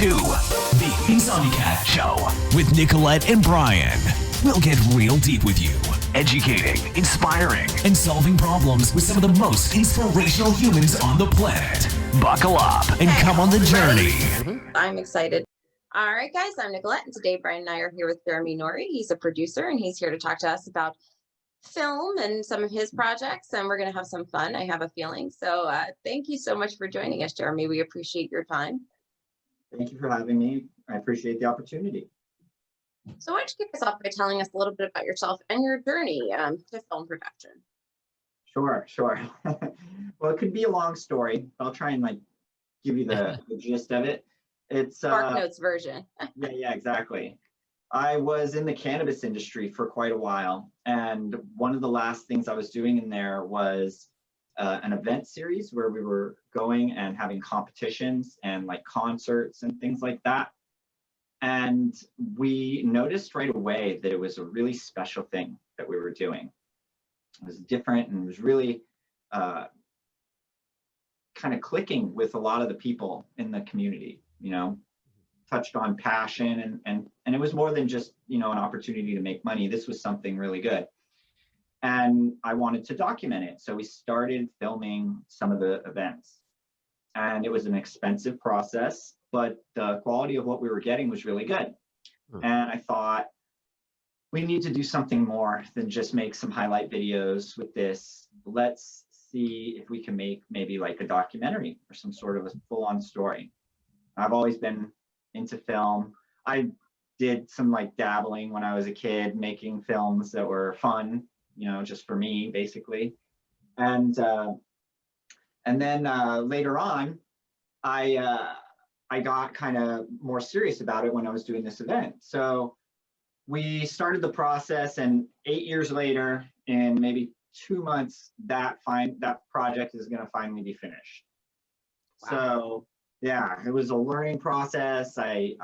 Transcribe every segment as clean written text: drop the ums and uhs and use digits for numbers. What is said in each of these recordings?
to The Insomniac Show with Nicolette and Brian. We'll get real deep with you, educating, inspiring, and solving problems with some of the most inspirational humans on the planet. Buckle up and come on the journey. I'm excited. All right, guys, I'm Nicolette, and today Brian and I are here with Jeremy Norrie. He's a producer, and he's here to talk to us about film and some of his projects, and we're going to have some fun, I have a feeling. So thank you so much for joining us, Jeremy. We appreciate your time. Thank you for having me. I appreciate the opportunity. So why don't you kick us off by telling us a little bit about yourself and your journey to film production? Sure. Well, it could be a long story. I'll try and give you the gist of it. It's Spark Notes version. yeah, exactly. I was in the cannabis industry for quite a while, and one of the last things I was doing in there was an event series where we were going and having competitions and concerts and things like that. And we noticed right away that it was a really special thing that we were doing. It was different and it was really kind of clicking with a lot of the people in the community, touched on passion and it was more than just, an opportunity to make money. This was something really good. And I wanted to document it. So we started filming some of the events. And it was an expensive process, but the quality of what we were getting was really good. And I thought, we need to do something more than just make some highlight videos with this. Let's see if we can make maybe a documentary or some sort of a full-on story. I've always been into film. I did some dabbling when I was a kid, making films that were fun, just for me, basically. And then later on, I got kind of more serious about it when I was doing this event. So we started the process, and 8 years later, in maybe 2 months, that project is going to finally be finished. Wow. So yeah, it was a learning process. I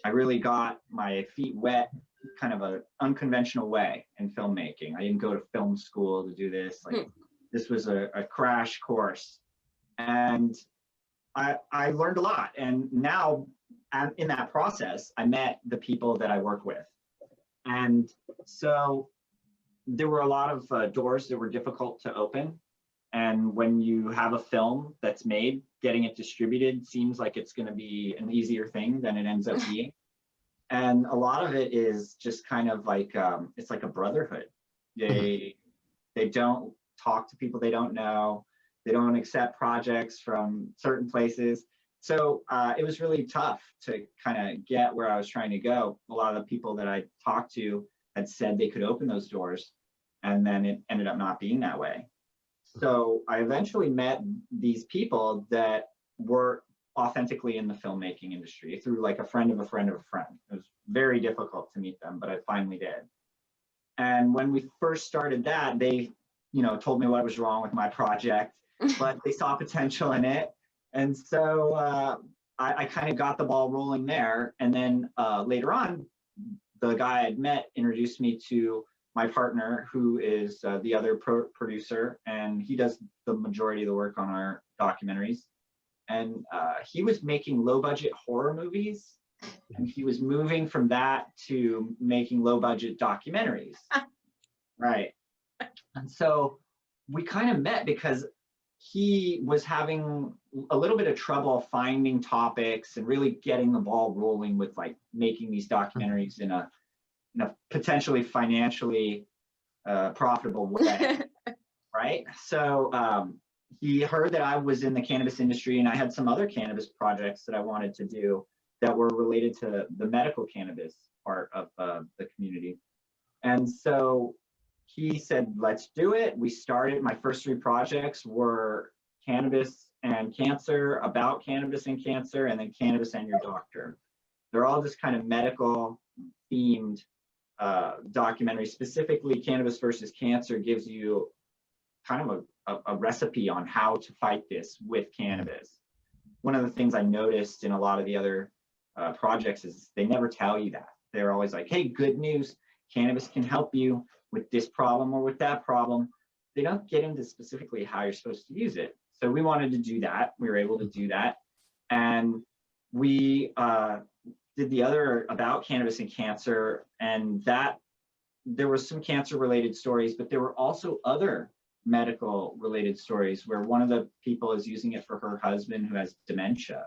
really got my feet wet, kind of an unconventional way in filmmaking. I didn't go to film school to do this. This was a crash course, and I learned a lot. And now in that process, I met the people that I work with. And so there were a lot of doors that were difficult to open. And when you have a film that's made, getting it distributed seems like it's going to be an easier thing than it ends up being. And a lot of it is just kind of it's like a brotherhood. They don't talk to people they don't know. They don't accept projects from certain places. So it was really tough to kind of get where I was trying to go. A lot of the people that I talked to had said they could open those doors, and then it ended up not being that way. So I eventually met these people that were authentically in the filmmaking industry through a friend of a friend of a friend. It was very difficult to meet them, but I finally did. And when we first started that, they, told me what was wrong with my project, but they saw potential in it. And so I kind of got the ball rolling there. And then later on, the guy I'd met introduced me to my partner, who is the other producer, and he does the majority of the work on our documentaries. And he was making low-budget horror movies, and he was moving from that to making low-budget documentaries. Right. And so we kind of met because he was having a little bit of trouble finding topics and really getting the ball rolling with making these documentaries in a potentially financially profitable way. Right. So he heard that I was in the cannabis industry, and I had some other cannabis projects that I wanted to do that were related to the medical cannabis part of the community. And so he said, let's do it. We started, my first 3 projects were cannabis and cancer, about cannabis and cancer, and then cannabis and your doctor. They're all just kind of medical themed documentaries. Specifically, Cannabis versus Cancer gives you kind of a recipe on how to fight this with cannabis. One of the things I noticed in a lot of the other projects is they never tell you that. They're always like, hey, good news, cannabis can help you with this problem or with that problem. They don't get into specifically how you're supposed to use it. So we wanted to do that. We were able to do that. And we did the other about cannabis and cancer, and that there was some cancer related stories, but there were also other medical related stories where one of the people is using it for her husband who has dementia,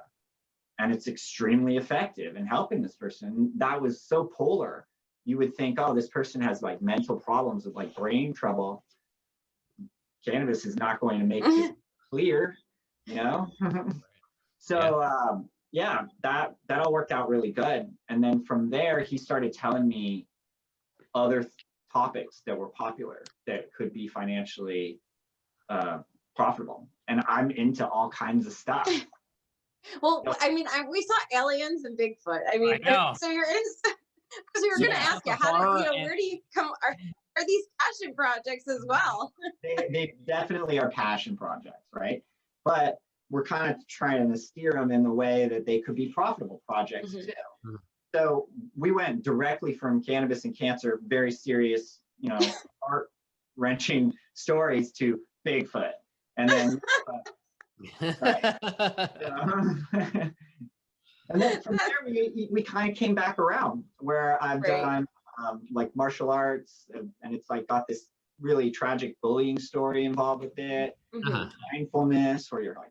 and it's extremely effective in helping this person. That was so polar. You would think, oh, this person has like mental problems with like brain trouble. Cannabis is not going to make it clear, you know? So yeah, that all worked out really good. And then from there, he started telling me other topics that were popular that could be financially profitable. And I'm into all kinds of stuff. Well, I mean, we saw aliens and Bigfoot. I mean, so you're in. So you're going to ask you, how do where do you come? Are these passion projects as well? They definitely are passion projects, right? But we're kind of trying to steer them in the way that they could be profitable projects too. So we went directly from cannabis and cancer, very serious, you know, heart-wrenching stories, to Bigfoot, and then right. And then from there, we kind of came back around where I've done like martial arts, and it's like got this really tragic bullying story involved with it. Mindfulness, where you're like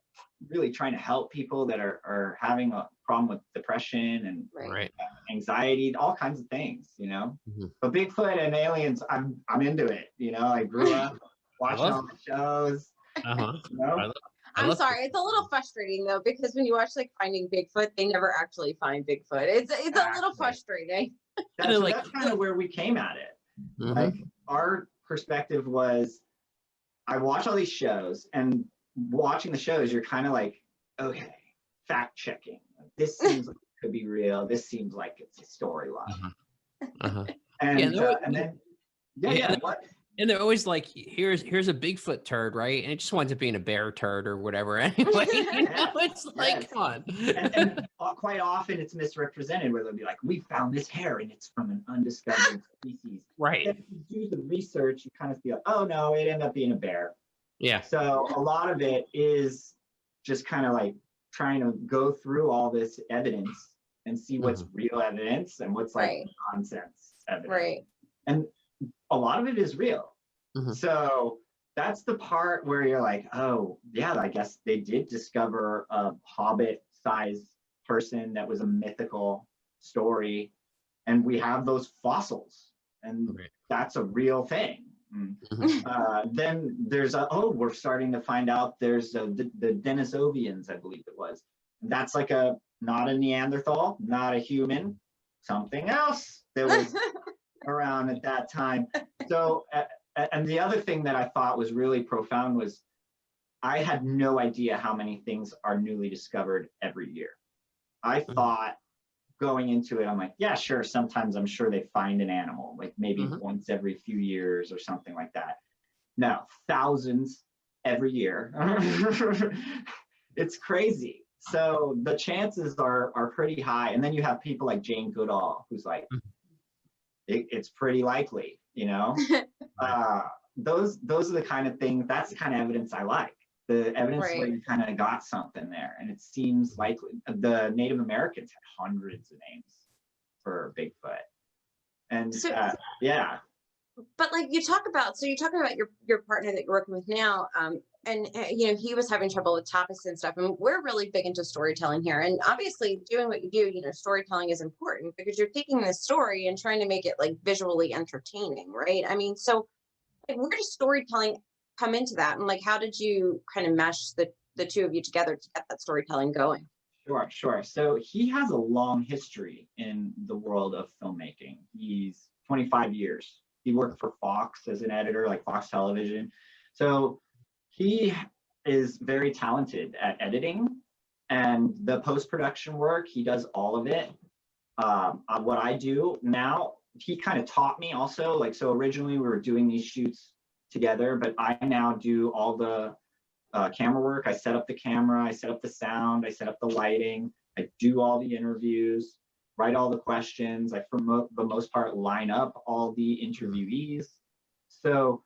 really trying to help people that are having a problem with depression and anxiety, all kinds of things, you know. But Bigfoot and aliens, I'm into it. You know, I grew up watching all the shows. You know? I'm sorry, it's a little frustrating though, because when you watch like Finding Bigfoot, they never actually find Bigfoot. It's a little frustrating. That's kind of where we came at it. Like our perspective was, I watch all these shows, and watching the shows, you're kind of like, okay, fact checking. This seems like it could be real. This seems like it's a storyline. And what? And they're always like, here's a Bigfoot turd, right? And it just winds up being a bear turd or whatever. Anyway, you know, it's like, come on. and quite often it's misrepresented, where they'll be like, we found this hair and it's from an undiscovered species. Right. And if you do the research, you kind of feel, oh no, it ended up being a bear. Yeah. So a lot of it is just kind of like trying to go through all this evidence and see what's real evidence and what's like nonsense evidence. Right. And a lot of it is real. So that's the part where you're like, oh yeah, I guess they did discover a hobbit-sized person that was a mythical story, and we have those fossils, and that's a real thing. Then there's we're starting to find out there's the Denisovians, I believe it was. That's like not a Neanderthal, not a human, something else that was around at that time. So, and the other thing that I thought was really profound was I had no idea how many things are newly discovered every year. I thought going into it, I'm like, yeah, sure. Sometimes I'm sure they find an animal, like maybe once every few years or something like that. No, thousands every year. It's crazy. So the chances are pretty high. And then you have people like Jane Goodall, who's like, it's pretty likely, you know. Those are the kind of things, that's the kind of evidence I like. The evidence where you kind of got something there, and it seems likely. The Native Americans had hundreds of names for Bigfoot, and But like you're talking about your partner that you're working with now, and you know, he was having trouble with topics and stuff, and we're really big into storytelling here, and obviously doing what you do, you know, storytelling is important because you're taking this story and trying to make it like visually entertaining, right? I mean, so like, where does storytelling come into that, and like how did you kind of mesh the two of you together to get that storytelling going? Sure. So he has a long history in the world of filmmaking. He's 25 years. He worked for Fox as an editor, like Fox Television. So he is very talented at editing, and the post-production work, he does all of it. What I do now, he kind of taught me also, like, so originally we were doing these shoots together, but I now do all the camera work. I set up the camera, I set up the sound, I set up the lighting, I do all the interviews, write all the questions. I, for the most part, line up all the interviewees. So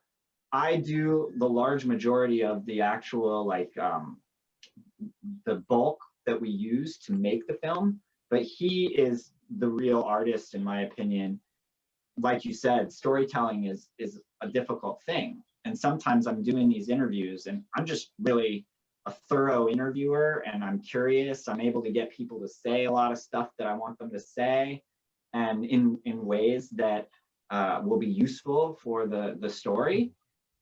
I do the large majority of the actual, like, the bulk that we use to make the film, but he is the real artist, in my opinion. Like you said, storytelling is a difficult thing. And sometimes I'm doing these interviews and I'm just really a thorough interviewer, and I'm curious. I'm able to get people to say a lot of stuff that I want them to say, and in ways that will be useful for the story.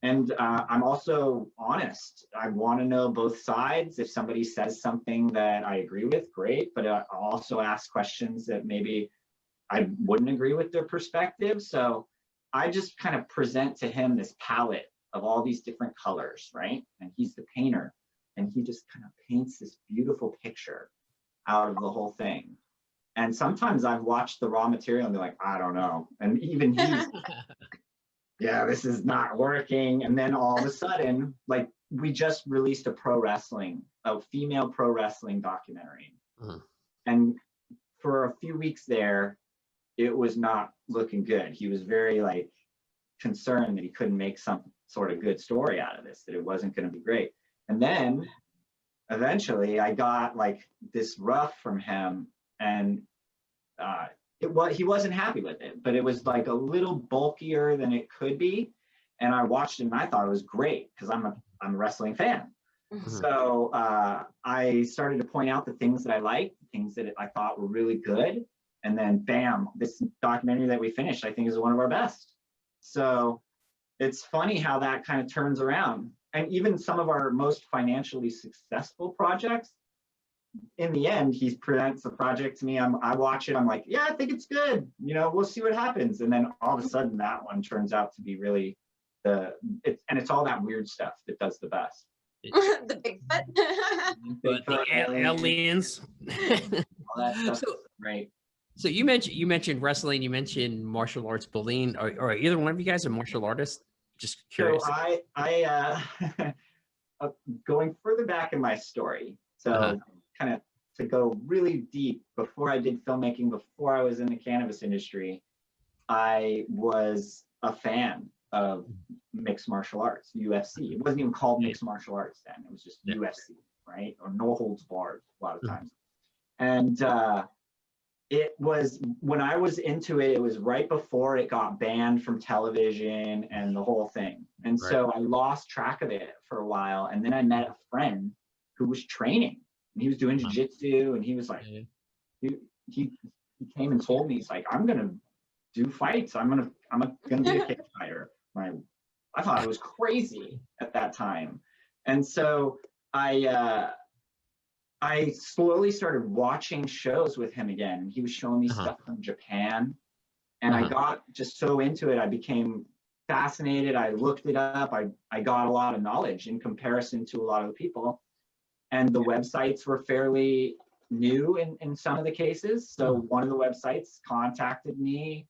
And I'm also honest. I want to know both sides. If somebody says something that I agree with, great. But I'll also ask questions that maybe I wouldn't agree with their perspective. So I just kind of present to him this palette of all these different colors, right? And he's the painter, and he just kind of paints this beautiful picture out of the whole thing. And sometimes I've watched the raw material and be like, I don't know. And even he's yeah, this is not working. And then all of a sudden, like, we just released a female pro wrestling documentary. And for a few weeks there, it was not looking good. He was very like concerned that he couldn't make some sort of good story out of this, that it wasn't going to be great. And then eventually I got like this rough from him, and he wasn't happy with it, but it was like a little bulkier than it could be. And I watched it and I thought it was great because I'm a wrestling fan. So I started to point out the things that I liked, things that I thought were really good. And then bam, this documentary that we finished, I think, is one of our best. So it's funny how that kind of turns around. And even some of our most financially successful projects, in the end, he presents the project to me. I watch it. I'm like, yeah, I think it's good. You know, we'll see what happens. And then all of a sudden, that one turns out to be really it's all that weird stuff that does the best. The Bigfoot. But the aliens. All that stuff is great. So you mentioned wrestling. You mentioned martial arts bullying. Are either one of you guys a martial artist? Just curious. So I going further back in my story. So kind of to go really deep, before I did filmmaking, before I was in the cannabis industry, I was a fan of mixed martial arts, UFC. It wasn't even called mixed martial arts then. It was just UFC, right? Or no holds barred a lot of times. And it was, when I was into it, it was right before it got banned from television and the whole thing. And so I lost track of it for a while. And then I met a friend who was training, and he was doing jiu-jitsu, and he was like, he came and told me, he's like, I'm gonna do fights. I'm gonna be a cage fighter. I thought it was crazy at that time. And so I slowly started watching shows with him again. He was showing me stuff from Japan, and I got just so into it. I became fascinated. I looked it up. I got a lot of knowledge in comparison to a lot of the people. And the websites were fairly new in some of the cases. So one of the websites contacted me.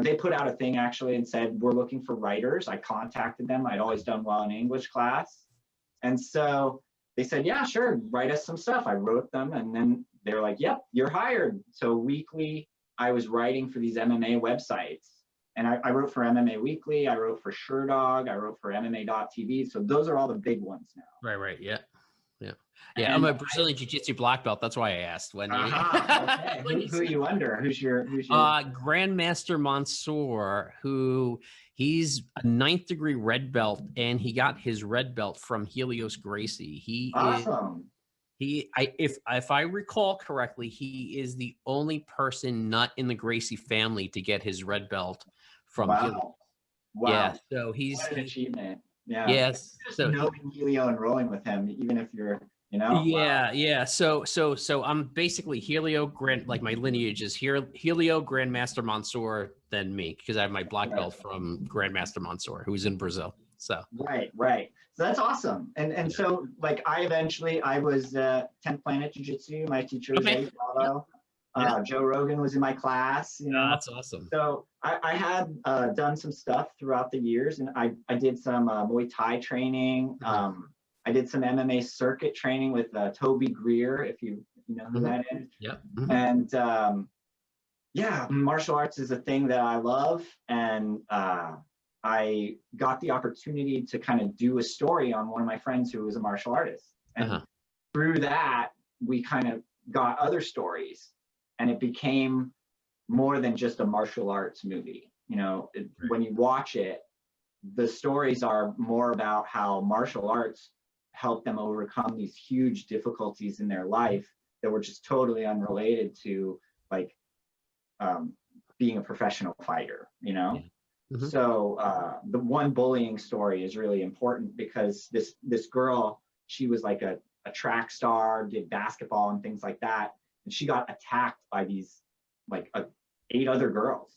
They put out a thing actually and said, we're looking for writers. I contacted them. I'd always done well in English class. And so they said, yeah, sure, write us some stuff. I wrote them, and then they were like, yep, you're hired. So weekly, I was writing for these MMA websites. And I wrote for MMA Weekly. I wrote for SureDog. I wrote for MMA.tv. So those are all the big ones now. Right. Yeah. I'm a Brazilian Jiu-Jitsu black belt. That's why I asked when you. Okay. Who are you under? Who's your? Grandmaster Mansour, who he's a 9th degree red belt, and he got his red belt from Helios Gracie. He awesome. If I recall correctly, he is the only person not in the Gracie family to get his red belt from Helios. Wow. Yeah, so what an achievement. Yeah. Yes. Just So knowing Helio and rolling with him, even if you're, Yeah. So I'm basically Helio like my lineage is Helio, Grandmaster Mansour, then me, because I have my black belt from Grandmaster Mansour, who's in Brazil. So right. So that's awesome. And so like I was 10th Planet Jiu-Jitsu. My teacher was Eddie Bravo. Joe Rogan was in my class. That's awesome. So I had done some stuff throughout the years, and I did some Muay Thai training. I did some MMA circuit training with Toby Greer, if you know who that is. Yep. And martial arts is a thing that I love, and I got the opportunity to kind of do a story on one of my friends who was a martial artist, and through that, we kind of got other stories, and it became more than just a martial arts movie. You know, when you watch it, the stories are more about how martial arts helped them overcome these huge difficulties in their life that were just totally unrelated to like being a professional fighter, you know? Mm-hmm. So the one bullying story is really important because this girl, she was like a track star, did basketball and things like that. And she got attacked by these like 8 other girls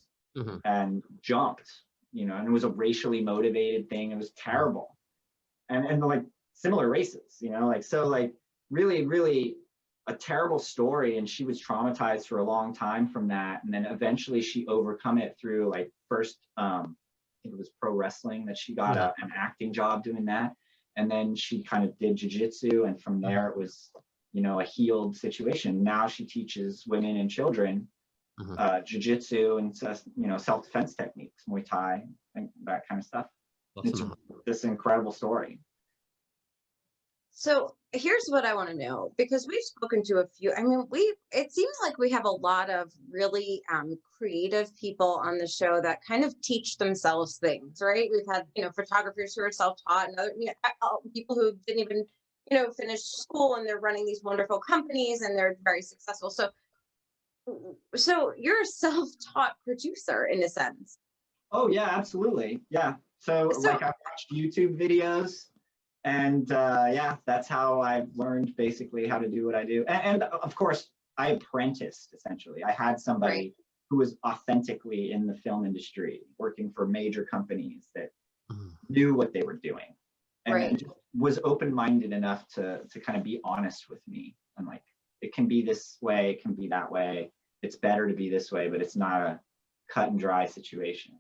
and jumped, you know, and it was a racially motivated thing. It was terrible. And like similar races, you know, like, so like really, really a terrible story. And she was traumatized for a long time from that. And then eventually she overcome it through like first, I think it was pro wrestling that she got an acting job doing that. And then she kind of did jujitsu. And from there it was, you know, a healed situation. Now she teaches women and children jujitsu and, you know, self-defense techniques, Muay Thai, and that kind of stuff. It's this incredible story. So here's what I want to know, because we've spoken to a few, I mean, it seems like we have a lot of really creative people on the show that kind of teach themselves things, right? We've had, you know, photographers who are self-taught and other, you know, people who didn't even, you know, finish school, and they're running these wonderful companies and they're very successful. So you're a self-taught producer in a sense. Oh yeah, absolutely. Yeah. So like I've watched YouTube videos, and yeah, that's how I've learned basically how to do what I do. And of course, I apprenticed essentially. I had somebody who was authentically in the film industry, working for major companies that knew what they were doing, and just was open-minded enough to kind of be honest with me. And like, it can be this way, it can be that way. It's better to be this way, but it's not a cut and dry situation.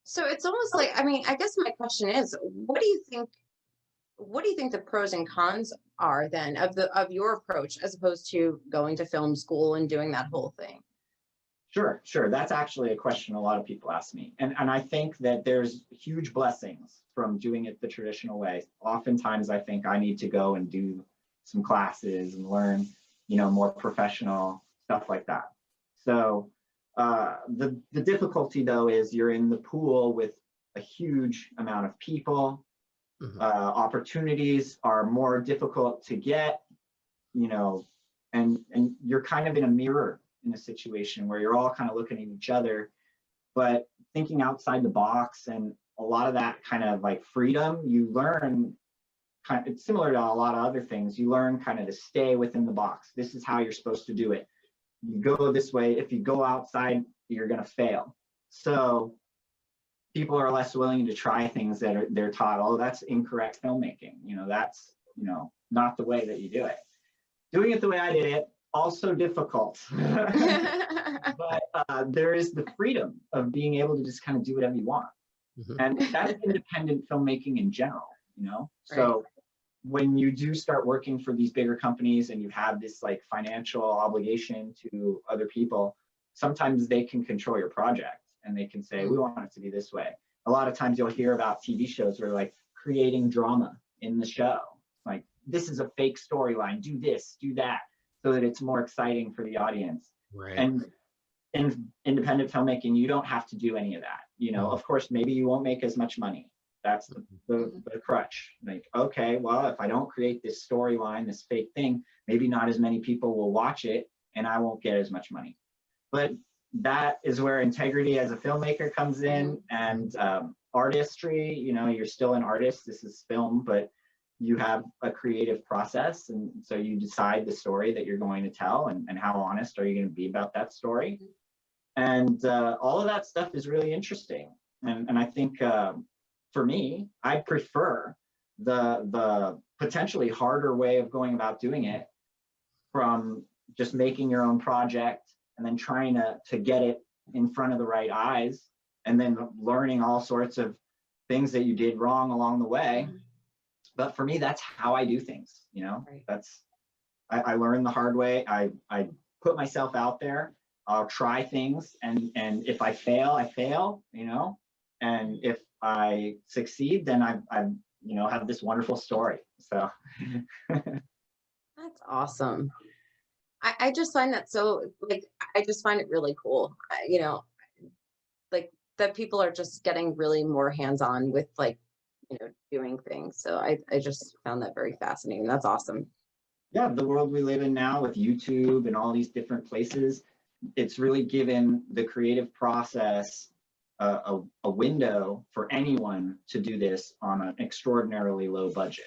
So it's almost like, I mean, I guess my question is, what do you think the pros and cons are then of your approach as opposed to going to film school and doing that whole thing? Sure. That's actually a question a lot of people ask me. And I think that there's huge blessings from doing it the traditional way. Oftentimes I think I need to go and do some classes and learn, you know, more professional stuff like that. So the difficulty though is you're in the pool with a huge amount of people. Opportunities are more difficult to get, you know, and you're kind of in a mirror in a situation where you're all kind of looking at each other, but thinking outside the box, and a lot of that kind of like freedom you learn kind of, it's similar to a lot of other things. You learn kind of to stay within the box. This is how you're supposed to do it. You go this way. If you go outside, you're going to fail. So people are less willing to try things that they're taught, oh, that's incorrect filmmaking. You know, that's, you know, not the way that you do it. Doing it the way I did it, also difficult. But there is the freedom of being able to just kind of do whatever you want. And that's independent filmmaking in general, you know? So when you do start working for these bigger companies and you have this like financial obligation to other people, sometimes they can control your project and they can say, we want it to be this way. A lot of times you'll hear about TV shows where like creating drama in the show. Like, this is a fake storyline, do this, do that, so that it's more exciting for the audience. And in independent filmmaking, you don't have to do any of that. You know, of course, maybe you won't make as much money. That's the crutch. Like, okay, well, if I don't create this storyline, this fake thing, maybe not as many people will watch it and I won't get as much money. But that is where integrity as a filmmaker comes in, and artistry. You know, you're still an artist. This is film, but you have a creative process. And so you decide the story that you're going to tell, and how honest are you going to be about that story. And all of that stuff is really interesting. And I think for me, I prefer the potentially harder way of going about doing it, from just making your own project and then trying to get it in front of the right eyes, and then learning all sorts of things that you did wrong along the way. But for me, that's how I do things, you know. I learned the hard way. I put myself out there. I'll try things, and if I fail, I fail, you know. And if I succeed, then I you know, have this wonderful story. So That's awesome. I just find that so like I just find it really cool. Like that people are just getting really more hands-on with like, doing things. So I just found that very fascinating. That's awesome. Yeah, the world we live in now with YouTube and all these different places, it's really given the creative process a window for anyone to do this on an extraordinarily low budget.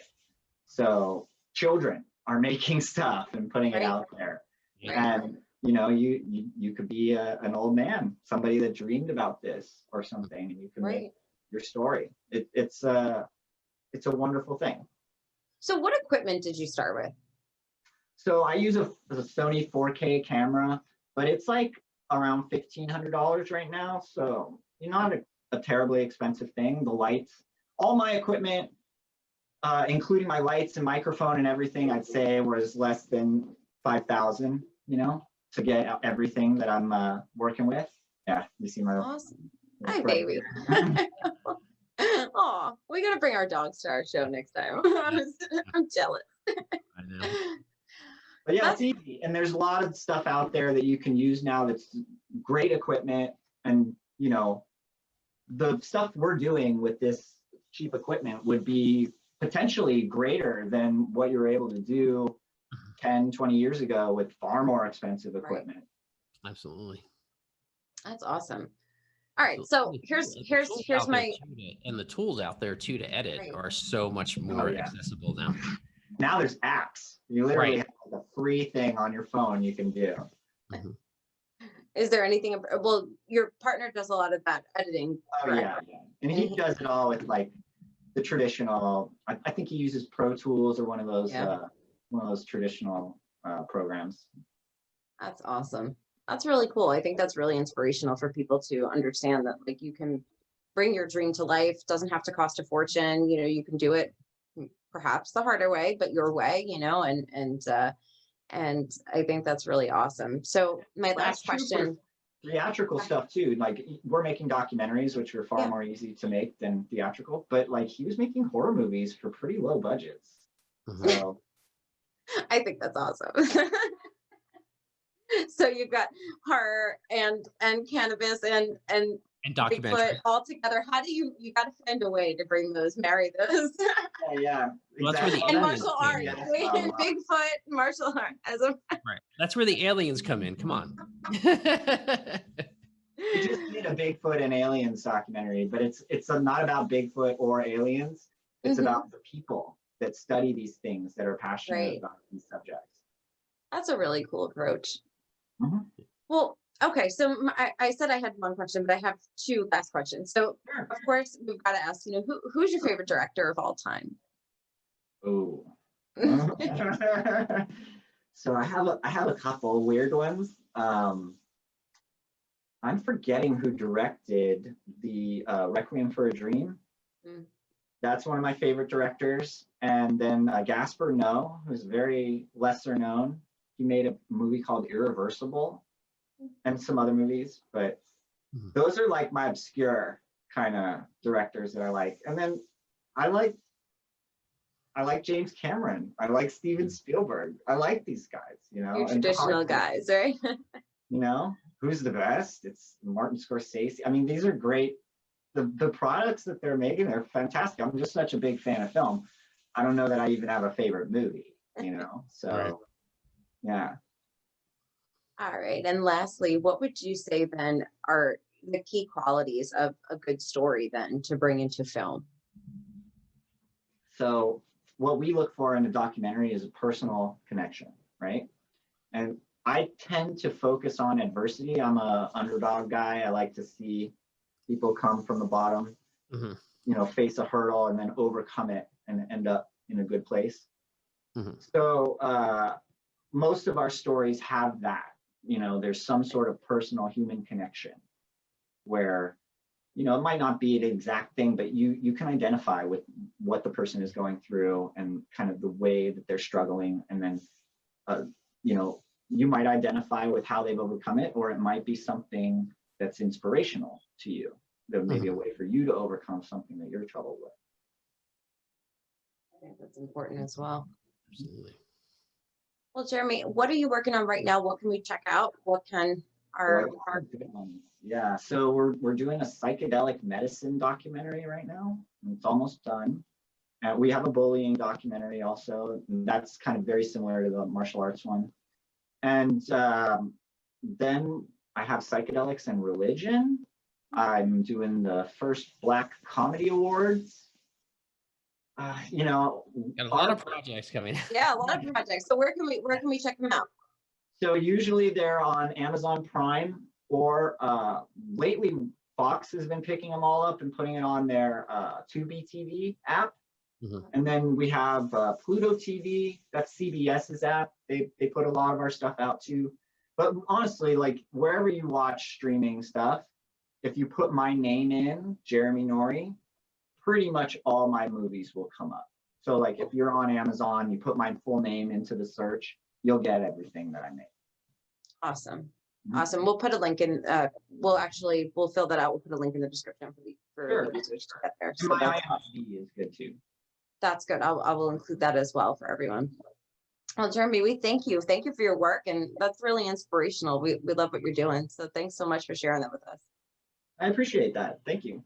So children are making stuff and putting it Right. out there. Right. And you could be an old man, somebody that dreamed about this or something, and you can Right. make your story. It's a wonderful thing. So what equipment did you start with? So I use a Sony 4K camera, but it's like around $1,500 right now. So not a terribly expensive thing. The lights, all my equipment, including my lights and microphone and everything, I'd say was less than 5,000. To get everything that I'm working with. Yeah, you see my. Awesome. Hi, baby. Oh, we gotta bring our dogs to our show next time. I'm jealous. I know. But yeah, it's easy. And there's a lot of stuff out there that you can use now that's great equipment. And, the stuff we're doing with this cheap equipment would be potentially greater than what you were able to do 10, 20 years ago with far more expensive equipment. Right. Absolutely. That's awesome. All right. So here's my and the tools out there too to edit Right. are so much more accessible now. Now there's apps. You literally Right. have like a free thing on your phone you can do. Mhm. Is there anything? Well, your partner does a lot of that editing. Oh correct? yeah. And he does it all with like the traditional. I think he uses Pro Tools or one of those traditional programs. That's awesome. That's really cool. I think that's really inspirational for people to understand that like you can bring your dream to life. Doesn't have to cost a fortune. You can do it perhaps the harder way, but your way. And I think that's really awesome. So my last question. Theatrical stuff too. Like we're making documentaries, which are far more easy to make than theatrical. But like he was making horror movies for pretty low budgets. Mhm. So I think that's awesome. So you've got horror and cannabis and documentary. Bigfoot all together. How do you got to find a way to marry those? yeah. Well, that's where the exactly. And aliens martial came art, in. Bigfoot, martial art as a Right. That's where the aliens come in. Come on. We just did a Bigfoot and aliens documentary, but it's not about Bigfoot or aliens. It's about the people that study these things that are passionate about these subjects. That's a really cool approach. Mhm. Well, okay. So I said I had one question, but I have two last questions. So of course we've got to ask, who's your favorite director of all time? Ooh. So I have a couple weird ones. I'm forgetting who directed the Requiem for a Dream. Mm. That's one of my favorite directors. And then Gaspar Noé, who's very lesser known. He made a movie called Irreversible and some other movies, but those are like my obscure kind of directors that I like. And then I like James Cameron. I like Steven Spielberg. I like these guys, Your traditional guys, right? Who's the best? It's Martin Scorsese. I mean, these are great. The products that they're making, they're fantastic. I'm just such a big fan of film. I don't know that I even have a favorite movie, So, Right. Yeah. All right. And lastly, what would you say then are the key qualities of a good story then to bring into film? So what we look for in a documentary is a personal connection, right? And I tend to focus on adversity. I'm a underdog guy. I like to see people come from the bottom, face a hurdle and then overcome it and end up in a good place. So most of our stories have that. There's some sort of personal human connection where, it might not be the exact thing, but you can identify with what the person is going through and kind of the way that they're struggling. And then, you might identify with how they've overcome it, or it might be something that's inspirational to you. There may be a way for you to overcome something that you're troubled with. I think that's important as well. Absolutely. Well, Jeremy, what are you working on right now? What can we check out? What can our Good ones. Yeah, so we're doing a psychedelic medicine documentary right now. It's almost done. And we have a bullying documentary also. That's kind of very similar to the martial arts one. And then I have psychedelics and religion. I'm doing the first Black Comedy Awards. You know, Got a lot of projects coming. yeah, a lot of projects. So where can we check them out? so usually they're on Amazon Prime, or lately Fox has been picking them all up and putting it on their Tubi TV app. Mhm. And then we have Pluto TV, that's CBS's app. They put a lot of our stuff out too. But honestly, like wherever you watch streaming stuff, if you put my name in, Jeremy Nori, pretty much all my movies will come up. So like if you're on Amazon, you put my full name into the search, you'll get everything that I make. Awesome. Mhm. Awesome. We'll put a link in, we'll fill that out. We'll put a link in the description for Sure. the users to get there. And So my that's, IMDb is good too. that's good. I will include that as well for everyone. Well, Jeremy, we thank you. Thank you for your work. And that's really inspirational. We love what you're doing. So thanks so much for sharing that with us. I appreciate that. Thank you.